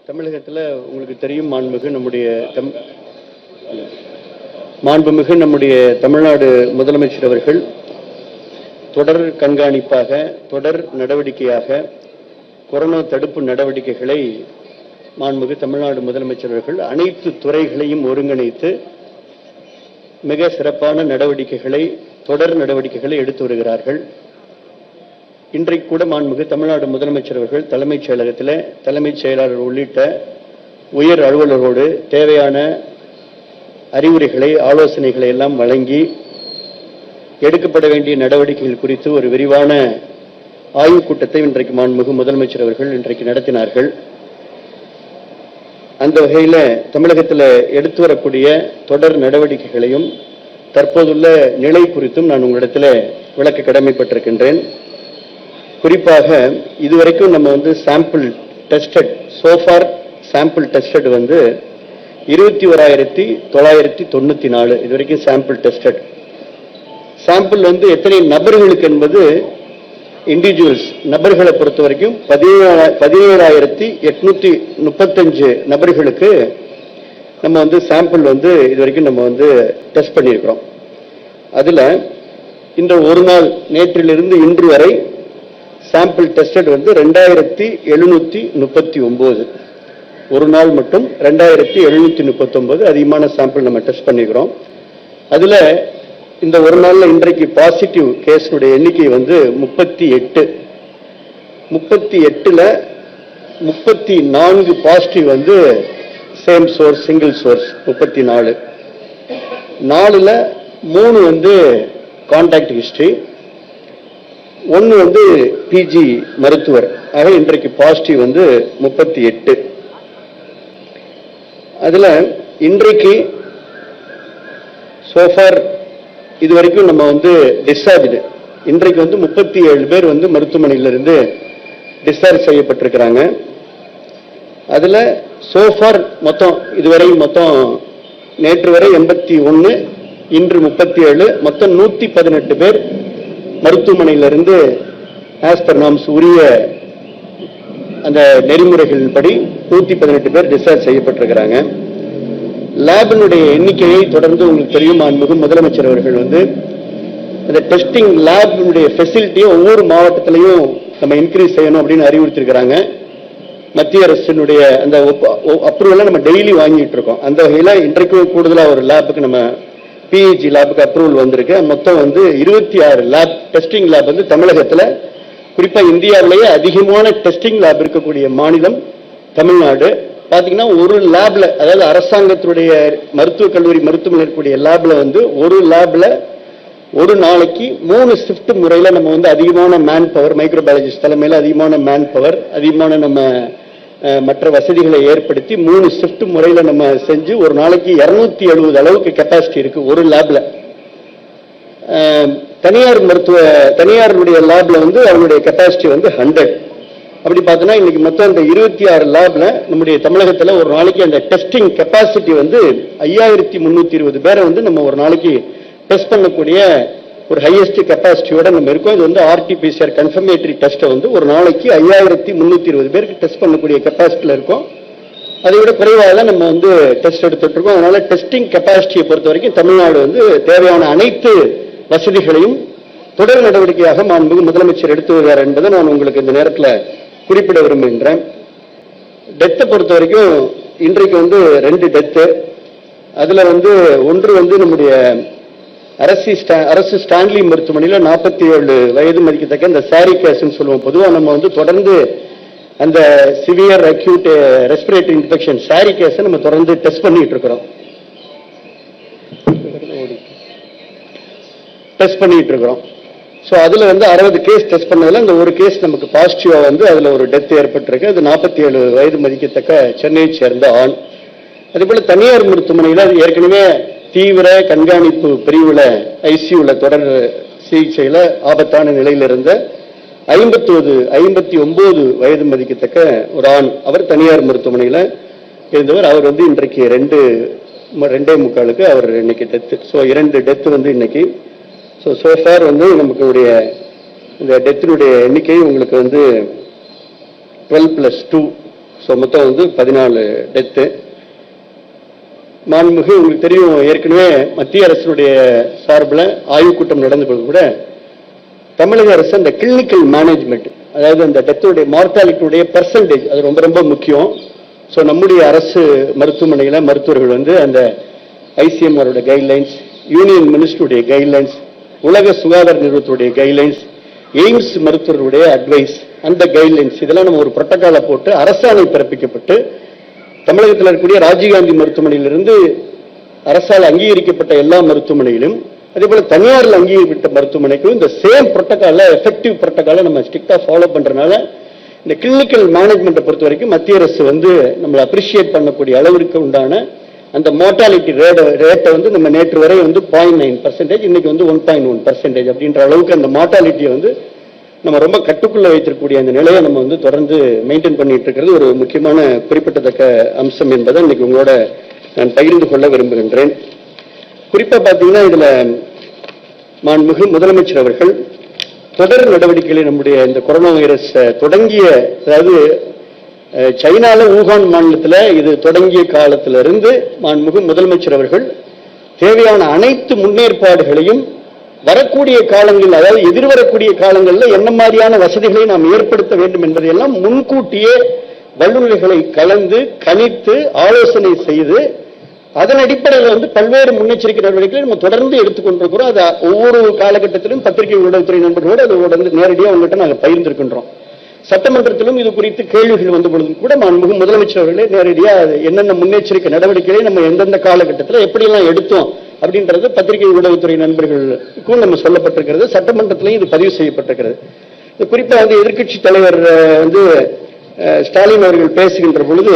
தமிழகத்தில் உங்களுக்கு தெரியும் மாண்புமிகு நம்முடைய தமிழ்நாடு முதலமைச்சர் அவர்கள் தொடர் கண்காணிப்பாக, தொடர் நடவடிக்கையாக கொரோனா தடுப்பு நடவடிக்கைகளை மாண்புமிகு தமிழ்நாடு முதலமைச்சர் அவர்கள் அனைத்து துறைகளையும் ஒருங்கிணைத்து மிக சிறப்பான நடவடிக்கைகளை, தொடர் நடவடிக்கைகளை எடுத்து வருகிறார்கள். இன்றைக்கு கூட மாண்புமிகு தமிழ்நாடு முதலமைச்சர் அவர்கள் தலைமைச் செயலகத்தில் தலைமைச் செயலாளர் உள்ளிட்ட உயர் அலுவலரோடு தேவையான அறிவுரைகளை, ஆலோசனைகளை எல்லாம் வழங்கி எடுக்கப்பட வேண்டிய நடவடிக்கைகள் குறித்து ஒரு விரிவான ஆய்வுக் கூட்டத்தை இன்றைக்கு மாண்புமிகு முதலமைச்சர் அவர்கள் இன்றைக்கு நடத்தினார்கள். அந்த வகையில் தமிழகத்தில் எடுத்து வரக்கூடிய தொடர் நடவடிக்கைகளையும் தற்போதுள்ள நிலை குறித்தும் நான் உங்களிடத்தில் விளக்க கடமைப்பட்டிருக்கின்றேன். குறிப்பாக இதுவரைக்கும் நம்ம sample tested, so far sample tested 21,994 இதுவரைக்கும் சாம்பிள் டெஸ்டட். சாம்பிள் எத்தனை நபர்களுக்கு என்பது இண்டிவிஜுவல்ஸ் நபர்களை பொறுத்த வரைக்கும் 17,835 நபர்களுக்கு நம்ம சாம்பிள் இதுவரைக்கும் நம்ம டெஸ்ட் பண்ணியிருக்கிறோம். அதுல இந்த ஒரு நாள் நேற்றிலிருந்து இன்று வரை சாம்பிள் டெஸ்டட் 2,739. ஒரு நாள் மட்டும் 2,739 அதிகமான சாம்பிள் நம்ம டெஸ்ட் பண்ணிக்கிறோம். அதுல இந்த ஒரு நாள்ல இன்றைக்கு பாசிட்டிவ் கேஸுடைய எண்ணிக்கை 38. 38ல 34 positive same source, single source 34. 4ல 3 கான்டாக்ட் ஹிஸ்டரி, 1 பிஜி மருத்துவர். ஆக இன்றைக்கு பாசிட்டிவ் 38. அதுல இன்றைக்கு சோஃபார் இதுவரைக்கும் நம்ம டிஸ்சார்ஜ், இன்றைக்கு 37 பேர் மருத்துவமனையிலிருந்து டிஸ்சார்ஜ் செய்யப்பட்டிருக்கிறாங்க. அதுல சோஃபார் மொத்தம் இதுவரை நேற்று வரை 81, இன்று 37, மொத்தம் 118 பேர் மருத்துவமனையிலிருந்து ஆஸ் பர் நார்ம்ஸ் உரிய அந்த நெறிமுறைகளின் படி 118 பேர் டிஸ்சார்ஜ் செய்யப்பட்டிருக்கிறாங்க. லேபினுடைய எண்ணிக்கையை தொடர்ந்து உங்களுக்கு தெரியும், மாண்புமிகு முதலமைச்சர் அவர்கள் அந்த டெஸ்டிங் லேபினுடைய ஃபெசிலிட்டியை ஒவ்வொரு மாவட்டத்திலையும் நம்ம இன்க்ரீஸ் செய்யணும் அப்படின்னு அறிவுறுத்திருக்கிறாங்க. மத்திய அரசினுடைய அந்த அப்ரூவலை நம்ம டெய்லி வாங்கிட்டு இருக்கோம். அந்த வகையில் இன்றைக்கும் கூடுதலாக ஒரு லேபுக்கு நம்ம பிஹெச்சி லேபுக்கு அப்ரூவல் வந்திருக்கு. மொத்தம் 26 லேப், டெஸ்டிங் லேப் தமிழகத்தில், குறிப்பா இந்தியாவிலேயே அதிகமான டெஸ்டிங் லேப் இருக்கக்கூடிய மாநிலம் தமிழ்நாடு. பாத்தீங்கன்னா ஒரு லேப்ல, அதாவது அரசாங்கத்துடைய மருத்துவக் கல்லூரி மருத்துவமனை இருக்கக்கூடிய லேப்ல ஒரு லேப்ல ஒரு நாளைக்கு 3 ஷிஃப்ட் முறையில நம்ம அதிகமான மேன் பவர், மைக்ரோபயாலஜிஸ்ட் தலைமையில் அதிகமான மேன் பவர், அதிகமான நம்ம மற்ற வசதிகளை ஏற்படுத்தி 3 ஷிஃப்ட் முறையில நம்ம செஞ்சு ஒரு நாளைக்கு 270 அளவுக்கு கெப்பாசிட்டி இருக்கு ஒரு லேப்ல. தனியாருடைய லேப்ல அவங்களுடைய கெப்பாசிட்டி 100. அப்படி பார்த்தோன்னா இன்னைக்கு மொத்தம் இந்த 26 லேப்ல நம்முடைய தமிழகத்தில் ஒரு நாளைக்கு அந்த டெஸ்டிங் கெப்பாசிட்டி 5,320 பேரை நம்ம ஒரு நாளைக்கு டெஸ்ட் பண்ணக்கூடிய ஒரு ஹையஸ்ட் கெப்பாசிட்டியோட நம்ம இருக்கோம். இது ஆர்டிபிசிஆர் கன்ஃபர்மேட்டரி டெஸ்ட்டை ஒரு நாளைக்கு 5,320 பேருக்கு டெஸ்ட் பண்ணக்கூடிய கெப்பாசிட்டியில் இருக்கும். அதை விட குறைவாக தான் நம்ம டெஸ்ட் எடுத்துட்டு இருக்கோம். அதனால டெஸ்டிங் கெப்பாசிட்டியை பொறுத்த வரைக்கும் தமிழ்நாடு தேவையான அனைத்து வசதிகளையும் தொடர் நடவடிக்கையாக மாண்புமிகு முதலமைச்சர் எடுத்து வருகிறார் என்பதை நான் உங்களுக்கு இந்த நேரத்தில் குறிப்பிட விரும்புகின்றேன். டெத்தை பொறுத்த வரைக்கும் இன்றைக்கு 2 டெத்து. அதுல ஒன்று நம்முடைய அரசு ஸ்டான்லி மருத்துவமனையில் 47 வயது மதிக்கத்தக்க இந்த சாரி கேஸ்ன்னு சொல்லுவோம். பொதுவாக நம்ம தொடர்ந்து அந்த severe acute respiratory infection sorry கேஸை நம்ம தொடர்ந்து டெஸ்ட் பண்ணிட்டு இருக்கிறோம். ஸோ அதில் 60 கேஸ் டெஸ்ட் பண்ணதில் இந்த ஒரு கேஸ் நமக்கு பாசிட்டிவாக அதில் ஒரு டெத் ஏற்பட்டிருக்கு. அது 47 வயது மதிக்கத்தக்க சென்னையை சேர்ந்த ஆண். அதேபோல் தனியார் மருத்துவமனையில் ஏற்கனவே தீவிர கண்காணிப்பு பிரிவில் ஐசியூல தொடர் சிகிச்சையில் ஆபத்தான நிலையில் இருந்த 59 வயது மதிக்கத்தக்க ஒரு ஆண், அவர் தனியார் மருத்துவமனையில் இருந்தவர். அவர் இன்றைக்கு 2:45 அவர் இன்னைக்கு டெத்து. ஸோ 2 டெத்து இன்னைக்கு. ஸோ சோஃபார் நமக்கு இந்த டெத்தினுடைய எண்ணிக்கை உங்களுக்கு 12+2 ஸோ மொத்தம் வந்து 14 டெத்து. மாண்புமிகு உங்களுக்கு தெரியும், ஏற்கனவே மத்திய அரசுடைய சார்பில் ஆய்வுக் கூட்டம் நடந்த போது கூட தமிழக அரசு அந்த கிளினிக்கல் மேனேஜ்மெண்ட், அதாவது அந்த டெத்துடைய மார்டாலிட்டியுடைய பெர்சன்டேஜ், அது ரொம்ப ரொம்ப முக்கியம். ஸோ நம்முடைய அரசு மருத்துவமனையில் மருத்துவர்கள் வந்து அந்த ஐசிஎம்ஆரோட கைட்லைன்ஸ், யூனியன் மினிஸ்டருடைய கைட்லைன்ஸ், உலக சுகாதார நிறுவனத்துடைய கைட்லைன்ஸ், எய்ம்ஸ் மருத்துவருடைய அட்வைஸ், அந்த கைட்லைன்ஸ் இதெல்லாம் நம்ம ஒரு புரோட்டோகாலை போட்டு அரசாணை பிறப்பிக்கப்பட்டு தமிழகத்தில் இருக்கக்கூடிய ராஜீவ்காந்தி மருத்துவமனையிலிருந்து அரசால் அங்கீகரிக்கப்பட்ட எல்லா மருத்துவமனையிலும், அதே போல தனியாரில் அங்கீகரிக்கப்பட்ட மருத்துவமனைக்கும் இந்த சேம் புரோட்டோகாலை, எஃபெக்டிவ் புரோட்டோகாலை நம்ம ஸ்ட்ரிக்டா ஃபாலோ பண்றதுனால இந்த கிளினிக்கல் மேனேஜ்மெண்ட்டை பொறுத்த வரைக்கும் மத்திய அரசு வந்து நம்மளை அப்ரிஷியேட் பண்ணக்கூடிய அளவிற்கு உண்டான அந்த மோர்டாலிட்டி ரேட்டை வந்து நம்ம நேற்று வரை வந்து 0.9%, இன்னைக்கு வந்து 1.1% அப்படின்ற அளவுக்கு அந்த மோர்டாலிட்டியை வந்து நம்ம ரொம்ப கட்டுக்குள்ள வைத்திருக்கக்கூடிய அந்த நிலையை நம்ம வந்து தொடர்ந்து மெயின்டைன் பண்ணிட்டு இருக்கிறது ஒரு முக்கியமான குறிப்பிடத்தக்க அம்சம் என்பதை இன்னைக்கு உங்களோட நான் பகிர்ந்து கொள்ள விரும்புகின்றேன். குறிப்பா பார்த்தீங்கன்னா இதுல மாண்புமிகு முதலமைச்சர் அவர்கள் தொடர் நடவடிக்கைகளை நம்முடைய இந்த கொரோனா வைரஸ் தொடங்கிய, அதாவது சைனால ஊகான் மாநிலத்தில் இது தொடங்கிய காலத்திலிருந்து மாண்புமிகு முதலமைச்சர் அவர்கள் தேவையான அனைத்து முன்னேற்பாடுகளையும் வரக்கூடிய காலங்கள், அதாவது எதிர்வரக்கூடிய காலங்களில் என்ன மாதிரியான வசதிகளை நாம் ஏற்படுத்த வேண்டும் என்பதையெல்லாம் முன்கூட்டியே வல்லுநர்களை கலந்து கணித்து ஆலோசனை செய்து அதன் அடிப்படையில் வந்து பல்வேறு முன்னெச்சரிக்கை நடவடிக்கைகளை நம்ம தொடர்ந்து எடுத்துக்கொண்டிருக்கிறோம். அது ஒவ்வொரு காலகட்டத்திலும் பத்திரிகை ஊடகத்துறை நண்பர்களோடு அதோட நேரடியாக அவங்ககிட்ட நாங்கள் பகிர்ந்திருக்கின்றோம். சட்டமன்றத்திலும் இது குறித்து கேள்விகள் வந்த பொழுது கூட மாண்புமிகு முதலமைச்சர் அவர்களே நேரடியாக என்னென்ன முன்னெச்சரிக்கை நடவடிக்கைகளை நம்ம எந்தெந்த காலகட்டத்தில் எப்படியெல்லாம் எடுத்தோம் அப்படின்றது பத்திரிகை ஊடகத்துறை நண்பர்களுக்கும் நம்ம சொல்லப்பட்டிருக்கிறது. சட்டமன்றத்திலையும் இது பதிவு செய்யப்பட்டிருக்கிறது. குறிப்பாக வந்து எதிர்க்கட்சி தலைவர் வந்து ஸ்டாலின் அவர்கள் பேசுகின்ற பொழுது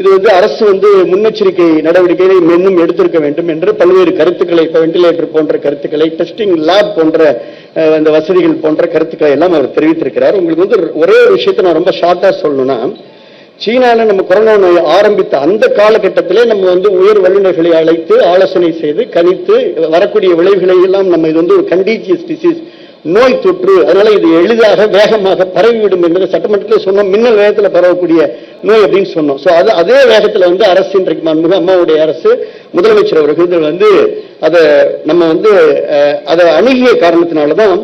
இது வந்து அரசு வந்து முன்னெச்சரிக்கை நடவடிக்கைகளை இன்னும் எடுத்திருக்க வேண்டும் என்று பல்வேறு கருத்துக்களை, வெண்டிலேட்டர் போன்ற கருத்துக்களை, டெஸ்டிங் லேப் போன்ற அந்த வசதிகள் போன்ற கருத்துக்களை எல்லாம் அவர் தெரிவித்திருக்கிறார். உங்களுக்கு வந்து ஒரே ஒரு விஷயத்தை நான் ரொம்ப ஷார்ட்டா சொல்லணும்னா, சீனால நம்ம கொரோனா நோய் ஆரம்பித்த அந்த காலகட்டத்திலே நம்ம வந்து உயர் வல்லுநர்களை அழைத்து ஆலோசனை செய்து கணித்து வரக்கூடிய விளைவுகளை எல்லாம் நம்ம இது வந்து ஒரு கண்டீஜியஸ் டிசீஸ், நோய் தொற்று, அதனால இது எளிதாக வேகமாக பரவிவிடும் என்பதை சட்டமன்றத்தில் சொன்னோம். மின்னல் வேகத்தில் பரவக்கூடிய நோய் அப்படின்னு சொன்னோம். ஸோ அதே வேகத்தில் வந்து அரசு இன்றைக்கு மாண்புமிகு அம்மாவுடைய அரசு முதலமைச்சர் அவர்கள் வந்து அதை நம்ம வந்து அதை அணுகிய காரணத்தினால்தான்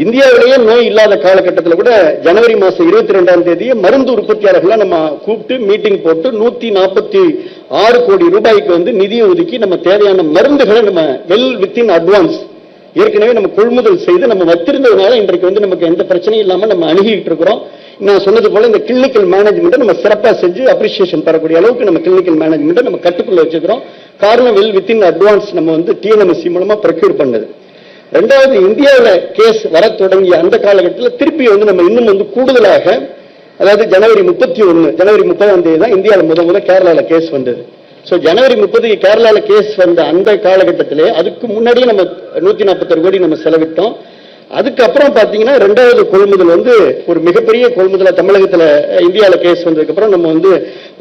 இந்தியாவிலேயே நோய் இல்லாத காலகட்டத்தில் கூட ஜனவரி மாதம் 22ஆம் தேதியே மருந்து உற்பத்தியாளர்களை நம்ம கூப்பிட்டு மீட்டிங் போட்டு 146 கோடி ரூபாய்க்கு வந்து நிதியை ஒதுக்கி நம்ம தேவையான மருந்துகளை நம்ம வெல் வித்தின் அட்வான்ஸ் ஏற்கனவே நம்ம கொள்முதல் செய்து நம்ம வச்சிருந்ததுனால இன்றைக்கு வந்து நமக்கு எந்த பிரச்சனையும் இல்லாமல் நம்ம அணுகிட்டு இருக்கிறோம். நான் சொன்னது போல இந்த கிளினிக்கல் மேனேஜ்மெண்ட்டை நம்ம சிறப்பாக செஞ்சு அப்ரிசியேஷன் பெறக்கூடிய அளவுக்கு நம்ம கிளினிக்கல் மேனேஜ்மெண்ட்டை நம்ம கட்டுக்குள்ள வச்சுக்கிறோம். காரணம் வெல் வித்தின் அட்வான்ஸ் நம்ம வந்து டிஎன்எம்எஸ்சி மூலமா ப்ரொக்யூர் பண்ணது. ரெண்டாவது, இந்தியாவில் கேஸ் வர தொடங்கிய அந்த காலகட்டத்தில் திருப்பி வந்து நம்ம இன்னும் வந்து கூடுதலாக, அதாவது ஜனவரி 30ஆம் தேதி தான் இந்தியாவில் முதல்ல கேரளாவில் கேஸ் வந்தது. ஸோ ஜனவரி 30 கேரளாவில் கேஸ் வந்த அந்த காலகட்டத்திலே அதுக்கு முன்னாடியே நம்ம 146 கோடி நம்ம செலவிட்டோம். அதுக்கப்புறம் பார்த்தீங்கன்னா ரெண்டாவது கொள்முதல் வந்து ஒரு மிகப்பெரிய கொள்முதலாக தமிழகத்தில் இந்தியாவில் கேஸ் வந்ததுக்கப்புறம் நம்ம வந்து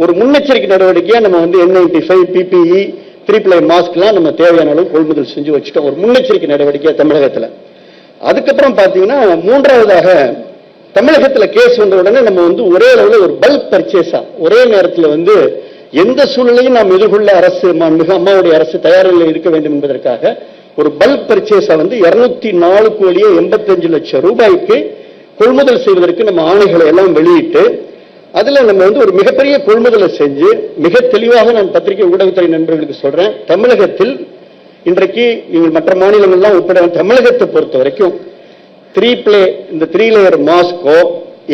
ஒரு முன்னெச்சரிக்கை நடவடிக்கையாக நம்ம வந்து N95, PPE, 3-ply மாஸ்க்லாம் நம்ம தேவையான அளவு கொள்முதல் செஞ்சு வச்சுட்டோம், ஒரு முன்னெச்சரிக்கை நடவடிக்கையாக தமிழகத்தில். அதுக்கப்புறம் பார்த்தீங்கன்னா மூன்றாவதாக தமிழகத்தில் கேஸ் வந்த உடனே நம்ம வந்து ஒரே அளவில் ஒரு பல்க் பர்ச்சேஸா ஒரே நேரத்தில் வந்து எந்த சூழ்நிலையும் நாம் எதிர்கொள்ள அரசு மிக அம்மாவுடைய அரசு தயாரில் இருக்க வேண்டும் என்பதற்காக ஒரு பல்க் பர்ச்சேஸா வந்து 204,85,00,000 ரூபாய்க்கு கொள்முதல் செய்வதற்கு நம்ம ஆணைகளை எல்லாம் வெளியிட்டு அதுல நம்ம வந்து ஒரு மிகப்பெரிய கொள்முதலை செஞ்சு மிக தெளிவாக நான் பத்திரிகை ஊடகத்துறை நண்பர்களுக்கு சொல்றேன். தமிழகத்தில் இன்றைக்கு நீங்கள் மற்ற மாநிலங்கள்லாம் உட்பட தமிழகத்தை பொறுத்த வரைக்கும் 3-layer மாஸ்கோ,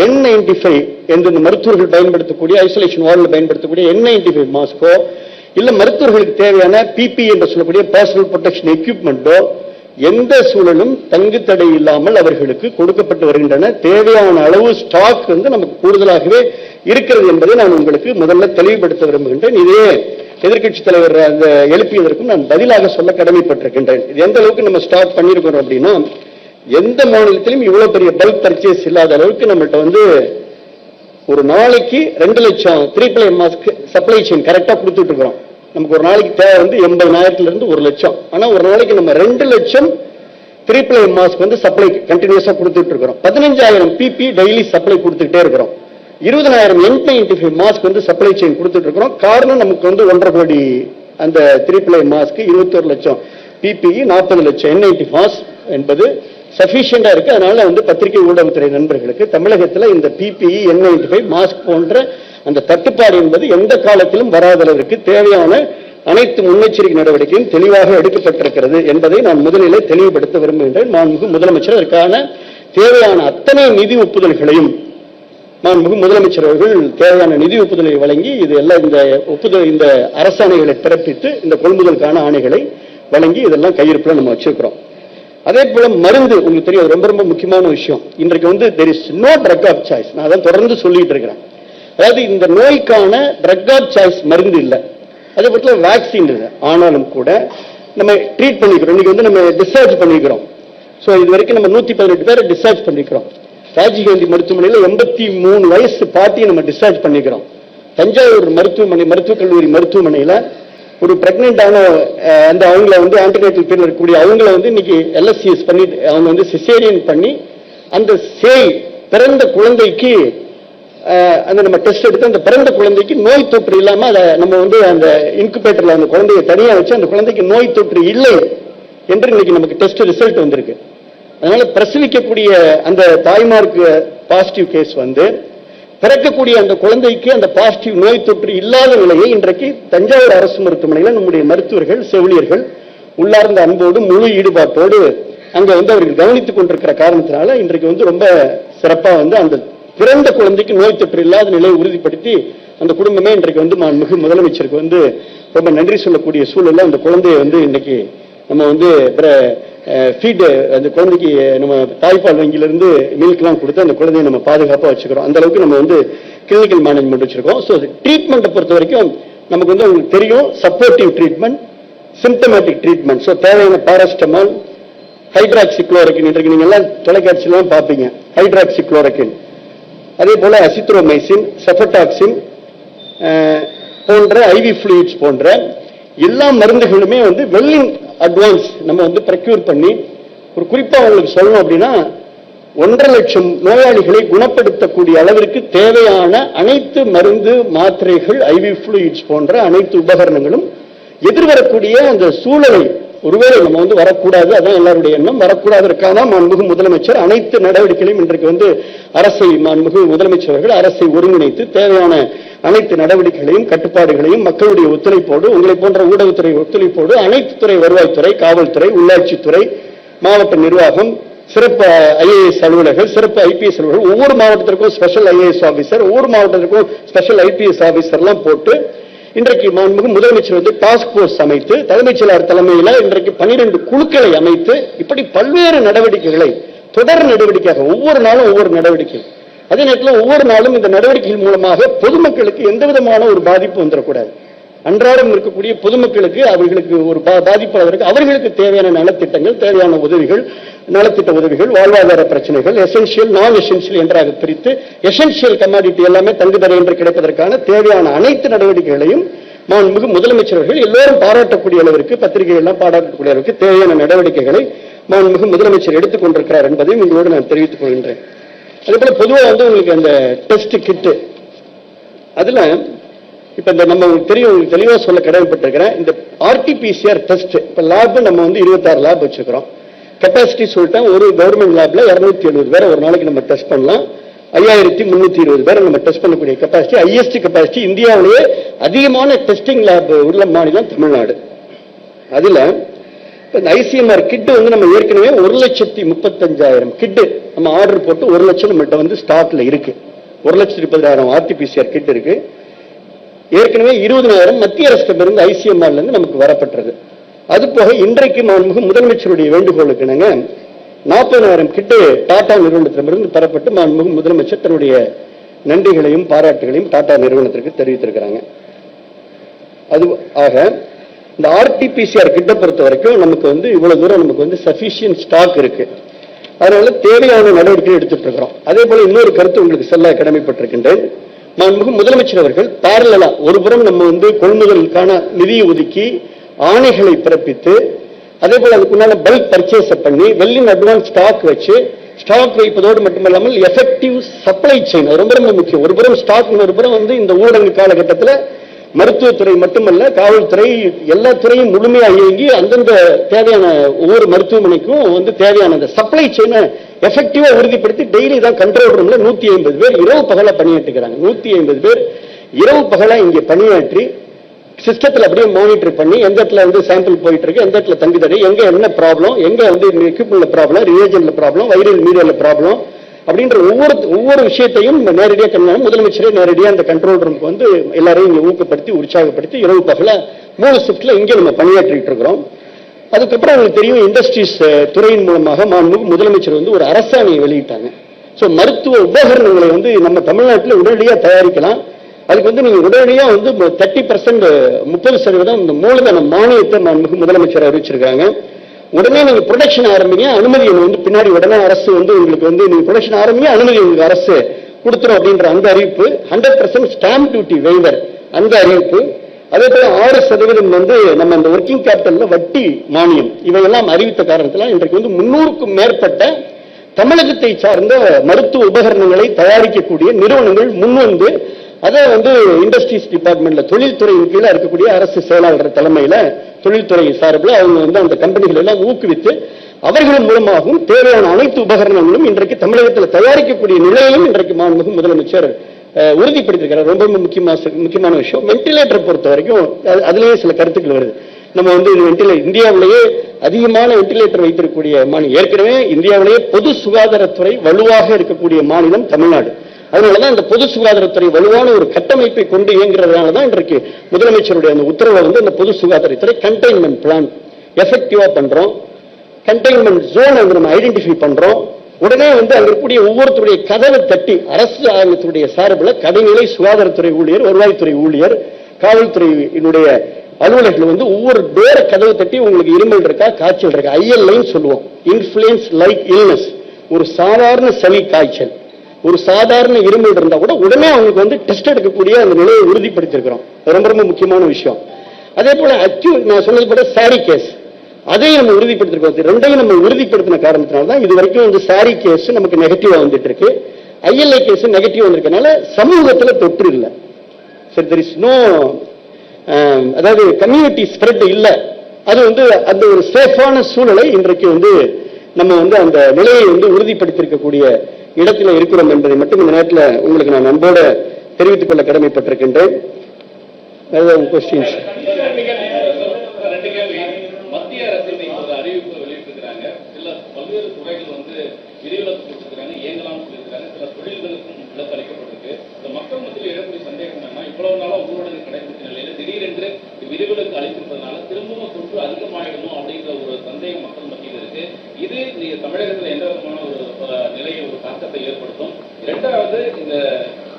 N95 என்று மருத்துவர்கள் பயன்படுத்தக்கூடிய ஐசோலேஷன் வார்டில் பயன்படுத்தக்கூடிய N95 மாஸ்கோ, இல்ல மருத்துவர்களுக்கு தேவையான PPE என்று சொல்லக்கூடிய பர்சனல் ப்ரொடெக்ஷன் எக்யூப்மெண்டோ எந்த சூழலும் தங்கு தடை இல்லாமல் அவர்களுக்கு கொடுக்கப்பட்டு வருகின்றன. தேவையான அளவு ஸ்டாக் வந்து நமக்கு கூடுதலாகவே இருக்கிறது என்பதை நான் உங்களுக்கு முதல்ல தெளிவுபடுத்த விரும்புகின்றேன். இதே எதிர்க்கட்சி தலைவர் அந்த எழுப்பியதற்கும் நான் பதிலாக சொல்ல கடமைப்பட்டிருக்கின்றேன். இது எந்த அளவுக்கு நம்ம ஸ்டாக் பண்ணியிருக்கிறோம் அப்படின்னா, எந்த மாநிலத்திலும் இவ்வளவு பெரிய பல்க் பர்ச்சேஸ் இல்லாத அளவுக்கு நம்மகிட்ட வந்து ஒரு நாளைக்கு 2 லட்சம் 3-ply மாஸ்க் சப்ளை செயின் கரெக்டா கொடுத்துட்டு இருக்கிறோம். நமக்கு ஒரு நாளைக்கு தேவை வந்து 80,000 1 லட்சம். ஆனா ஒரு நாளைக்கு நம்ம 2 லட்சம் 3-ply மாஸ்க் வந்து சப்ளை கண்டினியூஸா கொடுத்துட்டு இருக்கிறோம். 15,000 PP டெய்லி சப்ளை கொடுத்துக்கிட்டே இருக்கிறோம். 20,000 N95 மாஸ்க் வந்து சப்ளை செயின் கொடுத்துட்டு இருக்கிறோம். காரணம் நமக்கு வந்து 1.5 கோடி அந்த 3 மாஸ்க், 21 லட்சம் PPE, 40 லட்சம் N95 மாஸ்க் என்பது சஃபிஷியண்டா இருக்கு. அதனால வந்து பத்திரிகை ஊடகத்துறை நண்பர்களுக்கு தமிழகத்தில் இந்த PPE, N95 மாஸ்க் போன்ற அந்த தட்டுப்பாடு என்பது எந்த காலத்திலும் வராத அளவிற்கு தேவையான அனைத்து முன்னெச்சரிக்கை நடவடிக்கையும் தெளிவாக எடுக்கப்பட்டிருக்கிறது என்பதை நான் முதலிலே தெளிவுபடுத்த விரும்புகின்றேன். மாண்புமிகு முதலமைச்சர் அதற்கான தேவையான அத்தனை நிதி ஒப்புதல்களையும் மாண்புமிகு முதலமைச்சர் அவர்கள் தேவையான நிதி ஒப்புதலை வழங்கி இது எல்லாம் இந்த அரசாணைகளை பிறப்பித்து இந்த கொள்முதலுக்கான ஆணைகளை வழங்கி இதெல்லாம் கையிருப்பில் நம்ம வச்சிருக்கிறோம். அதே போல மருந்து உங்களுக்கு தெரியும், ரொம்ப ரொம்ப முக்கியமான விஷயம். இன்றைக்கு வந்து there is no drug of choice. நான் அதான் தொடர்ந்து சொல்லிட்டு இருக்கிறேன். அதாவது இந்த நோய்க்கான drug of choice மருந்து இல்லை, அதே பட்சத்தில் வேக்சின் இல்லை. ஆனாலும் கூட நம்ம ட்ரீட் பண்ணிக்கிறோம். இன்னைக்கு வந்து நம்ம டிஸ்சார்ஜ் பண்ணிக்கிறோம். ஸோ இது வரைக்கும் நம்ம 118 பேரை டிஸ்சார்ஜ் பண்ணிக்கிறோம். ராஜீவ்காந்தி மருத்துவமனையில் 83 வயசு பாட்டியை நம்ம டிஸ்சார்ஜ் பண்ணிக்கிறோம். தஞ்சாவூர் மருத்துவக் கல்லூரி மருத்துவமனையில் ஒரு பிரெக்னென்டான அந்த அவங்கள வந்து ஆன்டிநேட்டல் பீரியட் இருக்கக்கூடிய அவங்கள வந்து இன்னைக்கு LSCS பண்ணி அவங்க வந்து சிசேரியன் பண்ணி அந்த பிறந்த குழந்தைக்கு அந்த நம்ம டெஸ்ட் எடுத்து அந்த பிறந்த குழந்தைக்கு நோய் தொற்று இல்லாம அதை நம்ம வந்து அந்த இன்குபேட்டர்ல அந்த குழந்தையை தனியா வச்சு அந்த குழந்தைக்கு நோய் தொற்று இல்லை என்று இன்னைக்கு நமக்கு டெஸ்ட் ரிசல்ட் வந்திருக்கு. அதனால பிரசவிக்கக்கூடிய அந்த தாய்மாருக்கு பாசிட்டிவ் கேஸ் வந்து பிறக்கக்கூடிய அந்த குழந்தைக்கு அந்த பாசிட்டிவ் நோய் தொற்று இல்லாத நிலையை இன்றைக்கு தஞ்சாவூர் அரசு மருத்துவமனையில் நம்முடைய மருத்துவர்கள் செவிலியர்கள் உள்ளார்ந்த அன்போடு முழு ஈடுபாட்டோடு அங்க வந்து அவர்கள் கவனித்துக் கொண்டிருக்கிற காரணத்தினால இன்றைக்கு வந்து ரொம்ப சிறப்பா வந்து அந்த பிறந்த குழந்தைக்கு நோய் தொற்று இல்லாத நிலையை உறுதிப்படுத்தி அந்த குடும்பமே இன்றைக்கு வந்து மிகு முதலமைச்சருக்கு வந்து ரொம்ப நன்றி சொல்லக்கூடிய சூழல்ல அந்த குழந்தைய வந்து இன்னைக்கு நம்ம வந்து ஃபீடு அந்த குழந்தைக்கு நம்ம தாய்ப்பால் வங்கியிலிருந்து மில்க்லாம் கொடுத்து அந்த குழந்தைய நம்ம பாதுகாப்பாக வச்சுக்கிறோம். அந்த அளவுக்கு நம்ம வந்து கிளினிக்கல் மேனேஜ்மெண்ட் வச்சிருக்கோம். ஸோ ட்ரீட்மெண்ட்டை பொறுத்த வரைக்கும் நமக்கு வந்து உங்களுக்கு தெரியும், supportive treatment, symptomatic treatment. So தேவையான பாராஸ்டமால், ஹைட்ராக்சிக்ளோரோக்கின், இன்றைக்கு நீங்க எல்லாம் தொலைக்காட்சியெல்லாம் பார்ப்பீங்க, ஹைட்ராக்சிக்ளோரோக்கின், அதே போல அசித்ரோமைசின், செஃபடாக்சின் போன்ற IV ஃப்ளூயிட்ஸ் போன்ற எல்லா மருந்துகளுமே வந்து வெல் இன் அட்வான்ஸ் நம்ம வந்து ப்ரொக்யூர் பண்ணி ஒரு குறிப்பா உங்களுக்கு சொல்லணும் அப்படின்னா 1.5 லட்சம் நோயாளிகளை குணப்படுத்தக்கூடிய அளவிற்கு தேவையான அனைத்து மருந்து மாத்திரைகள் IV ஃப்ளூயிட்ஸ் போன்ற அனைத்து உபகரணங்களும் எதிர்வரக்கூடிய அந்த சூழலை ஒருவேளை நம்ம வந்து வரக்கூடாது, அதான் எல்லாருடைய எண்ணம், வரக்கூடாதற்கான மாண்புமிகு முதலமைச்சர் அனைத்து நடவடிக்கைகளையும் இன்றைக்கு வந்து மாண்புமிகு முதலமைச்சர்கள் அரசை ஒருங்கிணைத்து தேவையான அனைத்து நடவடிக்கைகளையும் கட்டுப்பாடுகளையும் மக்களுடைய ஒத்துழைப்போடு, உங்களை போன்ற ஊடகத்துறை ஒத்துழைப்போடு அனைத்து துறை, வருவாய்த்துறை, காவல்துறை, உள்ளாட்சித்துறை, மாவட்ட நிர்வாகம், சிறப்பு IAS அலுவலர்கள், சிறப்பு IPS அலுவலர்கள், ஒவ்வொரு மாவட்டத்திற்கும் ஸ்பெஷல் IAS ஆபீசர், ஒவ்வொரு மாவட்டத்திற்கும் ஸ்பெஷல் IPS ஆபீசர்லாம் போட்டு இன்றைக்கு மாண்புமிகு முதலமைச்சர் வந்து டாஸ்க் போர்ஸ் அமைத்து தலைமைச் செயலாளர் தலைமையில் இன்றைக்கு 12 குழுக்களை அமைத்து இப்படி பல்வேறு நடவடிக்கைகளை தொடர் நடவடிக்கையாக ஒவ்வொரு நாளும் ஒவ்வொரு நடவடிக்கை, அதே நேரத்தில் ஒவ்வொரு நாளும் இந்த நடவடிக்கைகள் மூலமாக பொதுமக்களுக்கு எந்த விதமான ஒரு பாதிப்பு வந்துடக்கூடாது. அன்றாடம் இருக்கக்கூடிய பொதுமக்களுக்கு அவர்களுக்கு ஒரு பாதிப்பு அவர்களுக்கு தேவையான நலத்திட்டங்கள், தேவையான உதவிகள், நலத்திட்ட உதவிகள், வாழ்வாதார பிரச்சனைகள், எசென்சியல் நான் எசென்சியல் என்றாக பிரித்து எசென்சியல் கமாடிட்டி எல்லாமே தங்குதடை என்று கிடைப்பதற்கான தேவையான அனைத்து நடவடிக்கைகளையும் மாண்புமிகு முதலமைச்சர்கள் எல்லோரும் பாராட்டக்கூடிய அளவிற்கு, பத்திரிகை எல்லாம் பாராட்டக்கூடிய அளவிற்கு தேவையான நடவடிக்கைகளை மாண்புமிகு முதலமைச்சர் எடுத்துக் கொண்டிருக்கிறார் என்பதையும் உங்களோடு நான் தெரிவித்துக் கொள்கின்றேன். அதே போல பொதுவாக வந்து உங்களுக்கு அந்த டெஸ்ட் கிட்டு அதுல இப்ப இந்த நம்ம தெரியும், உங்களுக்கு தெளிவா சொல்ல கடமைப்பட்டிருக்கிறேன். இந்த RT-PCR டெஸ்ட் இப்ப லேப் நம்ம வந்து 26 லேப் வச்சுக்கிறோம். கெப்பாசிட்டி சொல்லிட்டேன், ஒரு கவர்மெண்ட் லேப்ல 270 பேரை ஒரு நாளைக்கு நம்ம டெஸ்ட் பண்ணலாம். 5320 பேரை நம்ம டெஸ்ட் பண்ணக்கூடிய கெப்பாசிட்டி, ஹையஸ்ட் கெப்பாசிட்டி, இந்தியாவிலேயே அதிகமான டெஸ்டிங் லேப் உள்ள மாநிலம் தமிழ்நாடு. அதுல இந்த ICMR கிட் வந்து நம்ம ஏற்கனவே 1,35,000 கிட் நம்ம ஆர்டர் போட்டு 1 லட்சம் நம்மகிட்ட வந்து ஸ்டாக்ல இருக்கு. 1,30,000 RT-PCR கிட் இருக்கு. ஏற்கனவே 20,000 மத்திய அரசிடமிருந்து ICMR இருந்து நமக்கு வரப்பட்டது. அது போக இன்றைக்கு மாண்புமிகு முதலமைச்சருடைய வேண்டுகோளுக்கு நாங்க 40,000 கிட்டு டாடா நிறுவனத்திடமிருந்து பெறப்பட்டு மாண்புமிகு முதலமைச்சர் தன்னுடைய நன்றிகளையும் பாராட்டுகளையும் டாடா நிறுவனத்திற்கு தெரிவித்திருக்கிறாங்க. அது ஆக இந்த RT-PCR கிட்ட பொறுத்த வரைக்கும் நமக்கு வந்து இவ்வளவு தூரம் நமக்கு வந்து சஃபிஷியன்ட் ஸ்டாக் இருக்கு. அதனால தேவையான நடவடிக்கை எடுத்துட்டு இருக்கிறோம். அதே போல இன்னொரு கருத்து உங்களுக்கு சொல்ல கடமைப்பட்டிருக்கின்றேன். மாண்புமிகு முதலமைச்சர் அவர்கள் பேரலா ஒருபுறம் நம்ம வந்து கொள்முதலுக்கான நிதியை ஒதுக்கி ஆணைகளை பிறப்பித்து, அதே போல அதுக்குண்டான பல்க் பர்ச்சேஸ் பண்ணி வெல் இன் அட்வான்ஸ் ஸ்டாக் வச்சு ஸ்டாக் வைப்பதோடு மட்டுமல்லாமல் எஃபெக்டிவ் சப்ளை செயின் ரொம்ப ரொம்ப முக்கியம். ஒரு புறம் ஸ்டாக், ஒரு புறம் வந்து இந்த ஊரடங்கு காலகட்டத்தில் மருத்துவத்துறை மட்டுமல்ல, காவல்துறை, எல்லா துறையும் முழுமையாக இயங்கி அந்தந்த தேவையான ஒவ்வொரு மருத்துவமனைக்கும் வந்து தேவையான அந்த சப்ளை செயினை எஃபெக்டிவா உறுதிப்படுத்தி டெய்லி தான் கண்ட்ரோல் ரூம்ல 150 பேர் இரவு பகலா பணியாற்றுகிறாங்க. 150 பேர் இரவு பகலா இங்கே பணியாற்றி சிஸ்டத்தில் அப்படியே மானிட்டர் பண்ணி எந்த இடத்துல வந்து சாம்பிள் போயிட்டு இருக்கு, எந்த இடத்துல தங்குதடை, எங்க என்ன ப்ராப்ளம், எங்க வந்து எக்யூப்மெண்ட்ல ப்ராப்ளம், ரிஏஜென்ட்ல ப்ராப்ளம், வைரல் மீடியால ப்ராப்ளம் அப்படின்ற ஒவ்வொரு விஷயத்தையும் நேரடியாக கண்காணி முதலமைச்சரே நேரடியாக அந்த கண்ட்ரோல் ரூமுக்கு வந்து எல்லாரையும் இங்கே ஊக்கப்படுத்தி உற்சாகப்படுத்தி இரவு பகல 3 ஷிஃப்ட்ல இங்கே நம்ம பணியாற்றிட்டு இருக்கிறோம். அதுக்கப்புறம் உங்களுக்கு தெரியும், இண்டஸ்ட்ரீஸ் துறையின் மூலமாக முதலமைச்சர் வந்து ஒரு அரசாணையை வெளியிட்டாங்க. ஸோ மருத்துவ உபகரணங்களை வந்து நம்ம தமிழ்நாட்டில் உடனடியாக தயாரிக்கலாம். அதுக்கு வந்து நீங்க உடனடியாக வந்து 30% 30% இந்த மூலதன மானியத்தை முதலமைச்சர் அறிவிச்சிருக்காங்க. உடனே நீங்க ப்ரொடக்ஷன் ஆரம்பிங்க, அனுமதி வந்து பின்னாடி உடனே அரசு வந்து உங்களுக்கு வந்து நீங்க ப்ரொடக்ஷன் ஆரம்பிங்க, அனுமதி உங்களுக்கு அரசு கொடுத்துரும் அப்படின்ற அந்த அறிவிப்பு. 100% ஸ்டாம்ப் டியூட்டி வெய்வர் அந்த அறிவிப்பு. அதே போல 6% வந்து நம்ம அந்த ஒர்க்கிங் கேபிட்டல்ல வட்டி மானியம் இவையெல்லாம் அறிவித்த காரணத்தில் இன்றைக்கு வந்து 300க்கும் மேற்பட்ட தமிழகத்தை சார்ந்த மருத்துவ உபகரணங்களை தயாரிக்கக்கூடிய நிறுவனங்கள் முன்வந்து அதை வந்து இண்டஸ்ட்ரீஸ் டிபார்ட்மெண்ட்ல தொழில்துறையின் கீழே இருக்கக்கூடிய அரசு செயலாளர் தலைமையில தொழில்துறை சார்பில் அவங்க வந்து அந்த கம்பெனிகள் எல்லாம் ஊக்குவித்து அவர்கள் மூலமாகவும் தேவையான அனைத்து உபகரணங்களும் இன்றைக்கு தமிழகத்தில் தயாரிக்கக்கூடிய நிலையிலும் இன்றைக்கு மாண்புமிகு முதலமைச்சர் உறுதிப்படுத்திருக்கிறார். ரொம்ப முக்கியமான விஷயம். வென்டிலேட்டர் பொறுத்த வரைக்கும் அதுலேயே சில கருத்துக்கள் வருது. நம்ம வந்து இந்தியாவிலேயே அதிகமான வென்டிலேட்டர் வைத்திருக்கக்கூடிய மாநிலம், ஏற்கனவே இந்தியாவிலேயே பொது சுகாதாரத்துறை வலுவாக இருக்கக்கூடிய மாநிலம் தமிழ்நாடு. அதனாலதான் இந்த பொது சுகாதாரத்துறை வலுவான ஒரு கட்டமைப்பை கொண்டு இயங்குறதுனாலதான் இன்றைக்கு முதலமைச்சருடைய அந்த உத்தரவை வந்து அந்த பொது சுகாதாரத்துறை கண்டெய்ன்மெண்ட் பிளான் எஃபெக்டிவா பண்றோம். கண்டெய்ன்மெண்ட் ஜோன் வந்து நம்ம ஐடென்டிஃபை பண்றோம். உடனே வந்து அங்க இருக்கக்கூடிய ஒவ்வொருத்தருடைய கதவை தட்டி அரசு ஆணையத்துடைய சார்பில் கடைநிலை சுகாதாரத்துறை ஊழியர், வருவாய்த்துறை ஊழியர், காவல்துறையினுடைய அலுவலர்கள் வந்து ஒவ்வொரு டோர கதவை தட்டி உங்களுக்கு இருமல் இருக்கா, காய்ச்சல் இருக்கா, ஐஎல்ஐன்னு சொல்லுவோம், இன்ஃபுளுன்ஸ் லைக் இல்னஸ், ஒரு சாதாரண சளி காய்ச்சல், ஒரு சாதாரண இருமல் இருந்தா கூட உடனே அவங்களுக்கு வந்து டெஸ்ட் எடுக்கக்கூடிய அந்த நிலையை உறுதிப்படுத்திருக்கிறோம். ரொம்ப ரொம்ப முக்கியமான விஷயம். அதே போல நான் சொன்னது போல சாரி கேஸ் அதையும் நம்ம உறுதிப்படுத்திருக்கோம். ரெண்டையும் நம்ம உறுதிப்படுத்தின காரணத்தினால்தான் இது வரைக்கும் வந்து சாரி கேஸ் நமக்கு நெகட்டிவா வந்துட்டு இருக்கு, ஐஎல்ஐ கேஸ் நெகட்டிவ் வந்திருக்கனால சமூகத்தில் தொற்று இல்லை. சரி, தெர் இஸ் நோ, அதாவது கம்யூனிட்டி ஸ்ப்ரெட் இல்லை. அது வந்து அந்த ஒரு சேஃபான சூழலை இன்றைக்கு வந்து நம்ம வந்து அந்த நிலையை வந்து உறுதிப்படுத்தியிருக்கக்கூடிய இடத்துல இருக்கிறோம் என்பதை மட்டும் இந்த நேரத்தில் உங்களுக்கு நான் அன்போட தெரிவித்துக் கொள்ள கடமைப்பட்டிருக்கின்றேன். கொஸ்டின்ஸ்? மத்திய அரசு அறிவிப்பு வெளியிட்டிருக்கிறாங்க. சில பல்வேறு துறைகள் வந்து விதிவிலக்கு கொடுத்திருக்கிறாங்க, இயங்கலாம் சொல்லியிருக்காங்க. சில தொழில்களுக்கும் விலக்கு அளிக்கப்பட்டிருக்கு. இந்த மக்கள் மத்தியில் எழக்கூடிய சந்தேகம் என்னன்னா, இவ்வளவு நாளா ஊரடங்கு கடைபிடித்த நிலையில திடீரென்று விதிவிலக்கு அளித்திருப்பதனால திரும்பவும் தொற்று அதிகமாயிடுமோ அப்படிங்கிற ஒரு சந்தேகம் மக்கள் மத்தியில் இருக்கு. இது தமிழகத்தில் எந்த விதமான ஒரு நிலையை, ஒரு தாக்கத்தை ஏற்படுத்தும்? இரண்டாவது, இந்த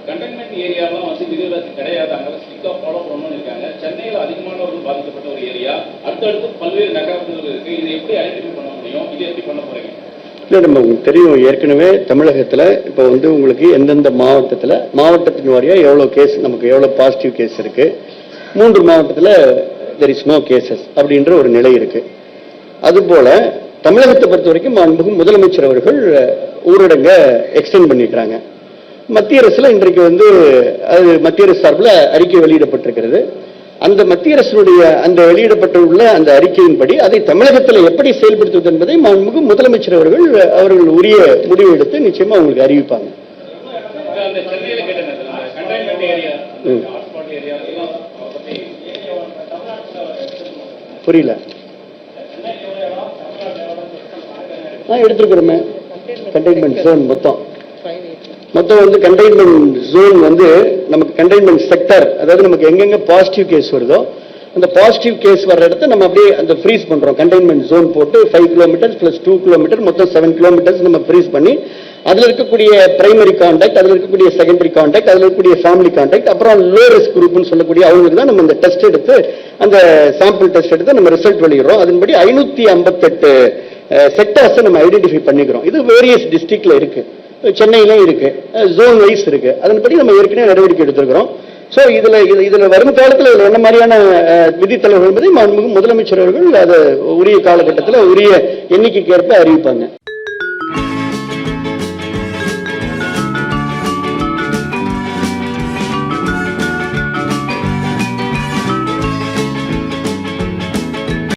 கண்டெய்ன்மெண்ட் ஏரியாலாம் வந்து விதிவிலக்கு கிடையாது, அங்கே ஸ்ட்ரிக்டா ஃபாலோ பண்ணணும்னு இருக்காங்க. சென்னையில் அதிகமானவர்கள் பாதிக்கப்பட்ட ஒரு ஏரியா, அடுத்தடுத்து பல்வேறு நகரங்கள் இருக்கு. இதை எப்படி ஐடென்டிஃபை பண்ண முடியும்? இது எப்படி பண்ண போறீங்க? இல்லை, நம்ம உங்களுக்கு தெரியும், ஏற்கனவே தமிழகத்தில் இப்போ வந்து உங்களுக்கு எந்தெந்த மாவட்டத்தின் வாரியாக எவ்வளோ கேஸ், நமக்கு எவ்வளோ பாசிட்டிவ் கேஸ் இருக்கு, 3 மாவட்டத்தில் தெர் இஸ் நோ கேசஸ் அப்படின்ற ஒரு நிலை இருக்கு. அதுபோல தமிழகத்தை பொறுத்த வரைக்கும் முதலமைச்சர் அவர்கள் ஊரடங்க எக்ஸ்டெண்ட் பண்ணிக்கிறாங்க. மத்திய அரசுல இன்றைக்கு வந்து அது மத்திய அரசு சார்பில் அறிக்கை வெளியிடப்பட்டிருக்கிறது. அந்த மத்திய அரசுடைய அந்த வெளியிடப்பட்டுள்ள அந்த அறிக்கையின்படி அதை தமிழகத்தில் எப்படி செயல்படுத்துவது என்பதை மாண்புமிகு முதலமைச்சர் அவர்கள் உரிய முடிவு எடுத்து நிச்சயமா உங்களுக்கு அறிவிப்பாங்க. புரியல? எடுத்திருக்கிறோமே கண்டெய்ன்மெண்ட் ஜோன் மொத்தம் வந்து கண்டெய்ன்மெண்ட் ஜோன் வந்து நமக்கு கண்டெய்ன்மெண்ட் செக்டர், அதாவது நமக்கு எங்கெங்க பாசிட்டிவ் கேஸ் வருதோ அந்த பாசிட்டிவ் கேஸ் வர்ற இடத்த நம்ம அப்படியே அந்த ஃப்ரீஸ் பண்றோம். கண்டெய்ன்மெண்ட் ஜோன் போட்டு 5 கிலோமீட்டர் பிளஸ் 2 கிலோமீட்டர் மொத்தம் 7 கிலோமீட்டர்ஸ் நம்ம ஃப்ரீஸ் பண்ணி அதுல இருக்கக்கூடிய பிரைமரி கான்டாக்ட், அதுல இருக்கக்கூடிய செகண்டரி கான்டாக்ட், அதுல இருக்கக்கூடிய ஃபேமிலி கான்டாக்ட், அப்புறம் லோ ரிஸ்க் குரூப்னு சொல்லக்கூடிய அவங்களுக்கு தான் நம்ம இந்த டெஸ்ட் எடுத்து அந்த சாம்பிள் டெஸ்ட் எடுத்து நம்ம ரிசல்ட் வெளியிடுறோம். அதன்படி 558 செக்டர்ஸ் நம்ம ஐடென்டிஃபை பண்ணிக்கிறோம். இது வேரியஸ் டிஸ்ட்ரிக்ட்ல இருக்கு, சென்னையிலும் இருக்கு, ஜோன் வைஸ் இருக்கு. அதன்படி நம்ம ஏற்கனவே நடவடிக்கை எடுத்திருக்கிறோம். சோ இதுல வரும் காலத்தில் இதுல என்ன மாதிரியான விதித்தளவுகள் என்பதை முதலமைச்சர் அவர்கள் அதை உரிய காலகட்டத்தில் உரிய எண்ணிக்கைக்கு ஏற்ப அறிவிப்பாங்க.